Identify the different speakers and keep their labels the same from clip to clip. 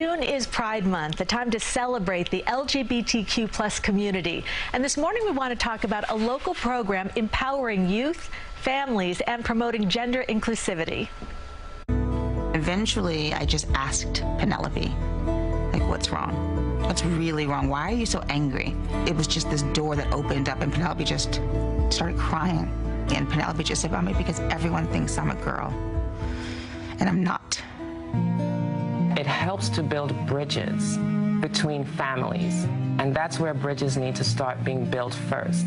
Speaker 1: June is Pride Month, a time to celebrate the LGBTQ plus community. And this morning we want to talk about a local program empowering youth, families, and promoting gender inclusivity.
Speaker 2: Eventually, I just asked Penelope, like, what's wrong? What's really wrong? Why are you so angry? It was just this door that opened up and Penelope just started crying. And Penelope just said, "Mommy, because everyone thinks I'm a girl, and I'm not."
Speaker 3: It helps to build bridges between families, and that's where bridges need to start being built first.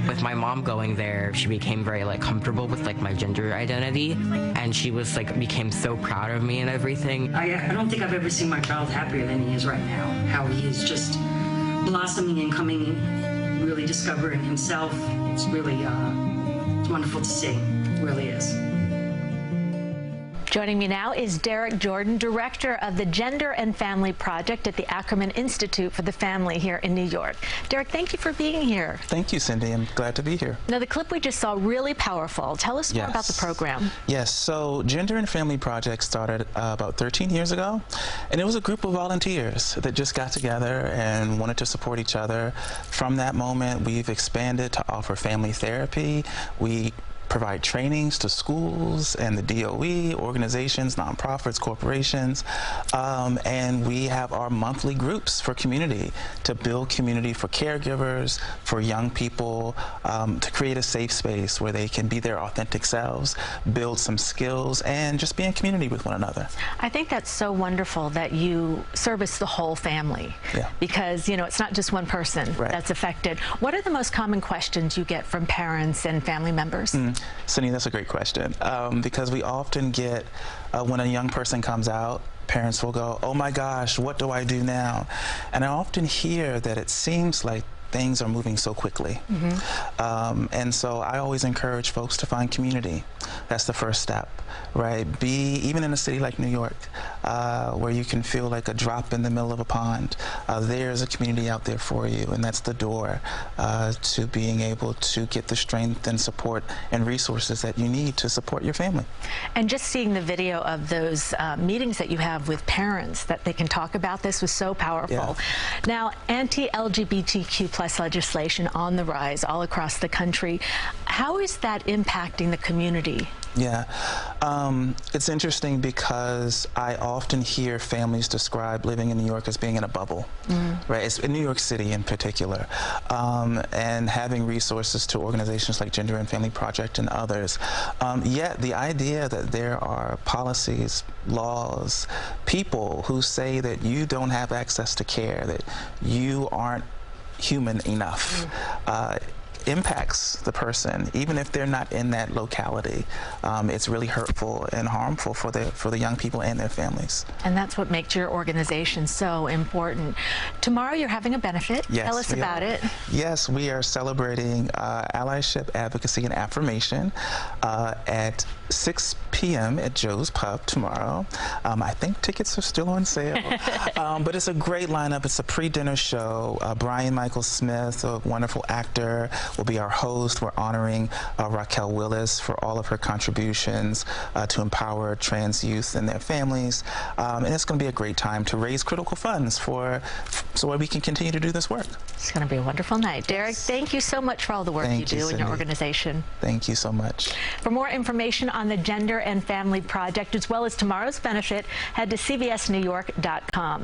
Speaker 4: With my mom going there, she became very comfortable with my gender identity, and she was became so proud of me and everything.
Speaker 5: I don't think I've ever seen my child happier than he is right now. How he is just blossoming and coming, really discovering himself. It's really it's wonderful to see. It really is.
Speaker 1: Joining me now is Derek Jordan, director of the Gender and Family Project at the Ackerman Institute for the Family here in New York. Derek, thank you for being here.
Speaker 6: Thank you, Cindy. I'm glad to be here.
Speaker 1: Now, the clip we just saw, really powerful. Tell us more about the program.
Speaker 6: Yes, so Gender and Family Project started about 13 years ago, and it was a group of volunteers that just got together and wanted to support each other. From that moment, we've expanded to offer family therapy. We provide trainings to schools and the DOE, organizations, nonprofits, corporations, and we have our monthly groups for community, to build community for caregivers, for young people, to create a safe space where they can be their authentic selves, build some skills, and just be in community with one another.
Speaker 1: I think that's so wonderful that you service the whole family, because it's not just one person that's affected. What are the most common questions you get from parents and family members?
Speaker 6: Cindy, that's a great question, because we often get, when a young person comes out, parents will go, "Oh my gosh, what do I do now?" And I often hear that it seems like things are moving so quickly. And so I always encourage folks to find community. That's the first step, right? Even in a city like New York, where you can feel like a drop in the middle of a pond, there's a community out there for you, and that's the door to being able to get the strength and support and resources that you need to support your family.
Speaker 1: And just seeing the video of those meetings that you have with parents that they can talk about this was so powerful. Now, anti-LGBTQ plus legislation on the rise all across the country. How is that impacting the community?
Speaker 6: It's interesting because I often hear families describe living in New York as being in a bubble, right? It's in New York City in particular, and having resources to organizations like Gender and Family Project and others. Yet the idea that there are policies, laws, people who say that you don't have access to care, that you aren't human enough, impacts the person, even if they're not in that locality. It's really hurtful and harmful for the young people and their families.
Speaker 1: And that's what makes your organization so important. Tomorrow you're having a benefit.
Speaker 6: Yes,
Speaker 1: tell us about it.
Speaker 6: Yes, we are celebrating allyship, advocacy, and affirmation at 6 p.m. at Joe's Pub tomorrow. I think tickets are still on sale, but it's a great lineup. It's a pre-dinner show. Brian Michael Smith, a wonderful actor, will be our host. We're honoring Raquel Willis for all of her contributions to empower trans youth and their families. And it's going to be a great time to raise critical funds so that we can continue to do this work.
Speaker 1: It's going to be a wonderful night. Derek, thank you so much for all the work you do in your organization.
Speaker 6: Thank you so much.
Speaker 1: For more information on the Gender and Family Project, as well as tomorrow's benefit, head to cbsnewyork.com.